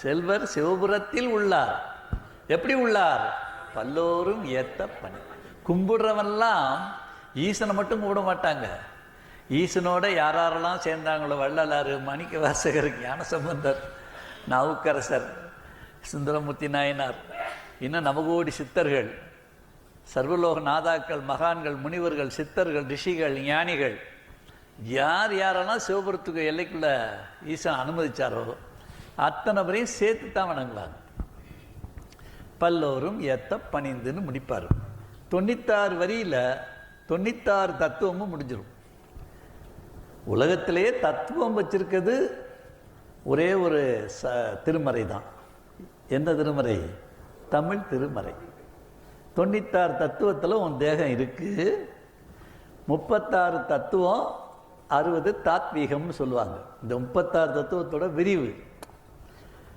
செல்வர் சிவபுரத்தில் உள்ளார். எப்படி உள்ளார்? பல்லோரும் ஏத்த பணி. கும்பிடுறவெல்லாம் ஈசனை மட்டும் கும்பிட மாட்டாங்க. ஈசனோட யாரெல்லாம் சேர்ந்தாங்களோ, வள்ளலாறு, மாணிக்க வாசகர், ஞானசம்பந்தர், நாவுக்கரசர், சுந்தரமூர்த்தி நாயனார், இன்னும் நவகோடி சித்தர்கள், சர்வலோக நாதாக்கள், மகான்கள், முனிவர்கள், சித்தர்கள், ரிஷிகள், ஞானிகள், யார் யாரெல்லாம் சிவபுரத்துக்கு எல்லைக்குள்ள ஈசன் அனுமதிச்சாரோ அத்தனை பேரையும் சேர்த்து தான் வணங்குவாங்க. பல்லோரும் ஏத்த பணிந்துன்னு முடிப்பார். 96 வரியில் 96 தத்துவமும் முடிஞ்சிடும். உலகத்திலேயே தத்துவம் வச்சிருக்கிறது ஒரே ஒரு திருமறை தான். எந்த திருமறை? தமிழ் திருமறை. 96 தத்துவத்தில் உன் தேகம் இருக்கு. 36 தத்துவம், 60 தாத்வீகம்னு சொல்லுவாங்க. இந்த 36 தத்துவத்தோட விரிவு